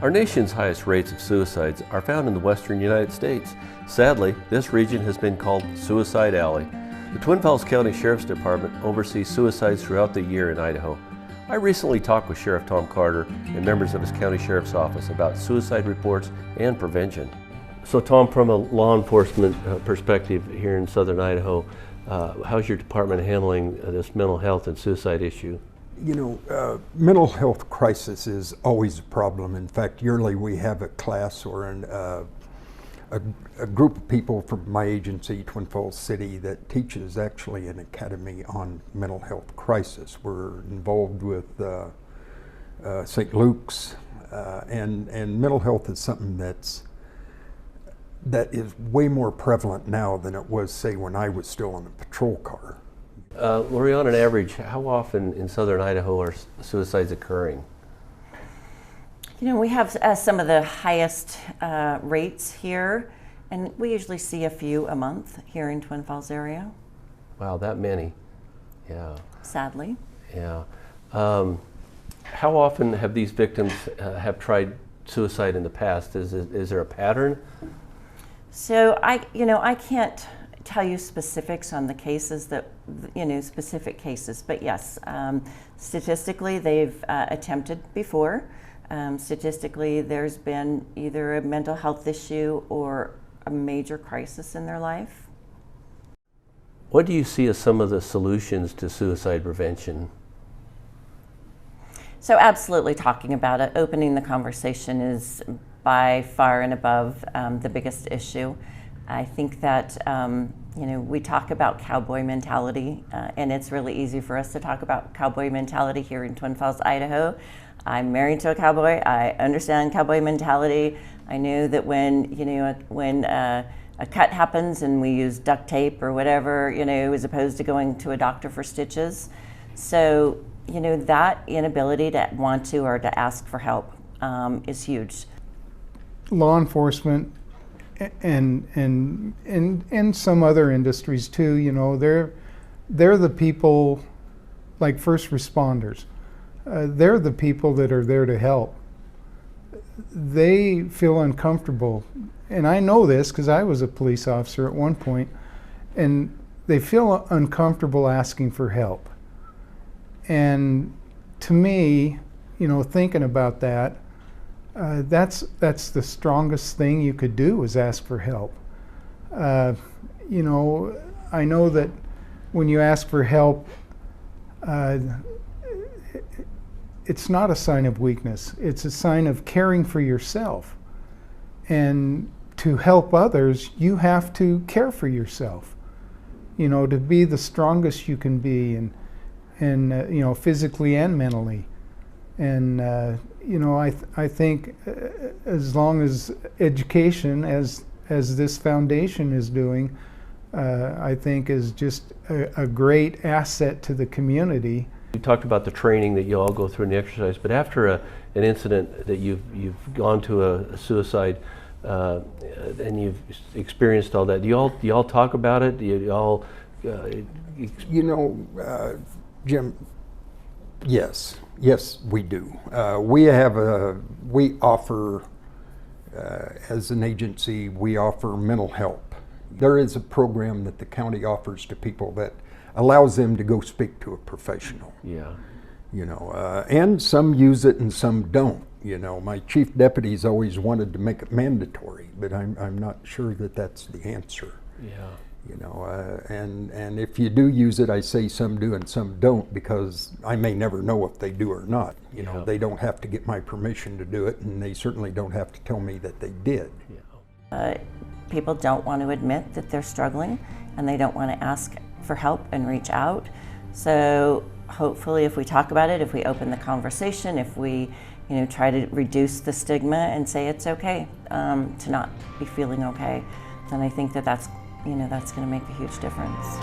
Our nation's highest rates of suicides are found in the western United States. Sadly, this region has been called Suicide Alley. The Twin Falls County Sheriff's Department oversees suicides throughout the year in Idaho. I recently talked with Sheriff Tom Carter and members of his county sheriff's office about suicide reports and prevention. So Tom, from a law enforcement perspective here in southern Idaho, how's your department handling this mental health and suicide issue? You know, mental health crisis is always a problem. In fact, yearly we have a class or a group of people from my agency, Twin Falls City, that teaches actually an academy on mental health crisis. We're involved with St. Luke's, and mental health is something that is way more prevalent now than it was, say, when I was still in a patrol car. Lori, on an average, how often in southern Idaho are suicides occurring? You know, we have some of the highest rates here, and we usually see a few a month here in Twin Falls area. Wow, that many. Yeah. Sadly. Yeah. How often have these victims have tried suicide in the past? Is there a pattern? So I can't tell you specifics on the cases that, specific cases, but yes, statistically they've attempted before. Statistically, there's been either a mental health issue or a major crisis in their life. What do you see as some of the solutions to suicide prevention? So absolutely talking about it, opening the conversation is by far and above the biggest issue. I think that we talk about cowboy mentality, and it's really easy for us to talk about cowboy mentality here in Twin Falls, Idaho. I'm married to a cowboy. I understand cowboy mentality. I know that when a cut happens and we use duct tape or whatever, as opposed to going to a doctor for stitches. So, that inability to want to or to ask for help is huge. Law enforcement and some other industries too, they're the people, like first responders. They're the people that are there to help. They feel uncomfortable, and I know this because I was a police officer at one point, and they feel uncomfortable asking for help. And to me, thinking about that, that's the strongest thing you could do is ask for help. I know that when you ask for help, it's not a sign of weakness. It's a sign of caring for yourself. And to help others, you have to care for yourself. To be the strongest you can be, and physically and mentally. And I think as long as education, as this foundation is doing, I think is just a great asset to the community. You talked about the training that you all go through in the exercise, but after an incident that you've gone to a suicide and you've experienced all that, do you all talk about it? Do you all? Jim, yes, we do. We offer, as an agency, we offer mental help. There is a program that the county offers to people that allows them to go speak to a professional. Yeah. And some use it and some don't. My chief deputies always wanted to make it mandatory, but I'm not sure that that's the answer. Yeah. And if you do use it, I say some do and some don't, because I may never know if they do or not. They don't have to get my permission to do it, and they certainly don't have to tell me that they did. Yeah. People don't want to admit that they're struggling, and they don't want to ask for help and reach out. So hopefully if we talk about it, if we open the conversation, if we try to reduce the stigma and say it's okay to not be feeling okay, then I think that's going to make a huge difference.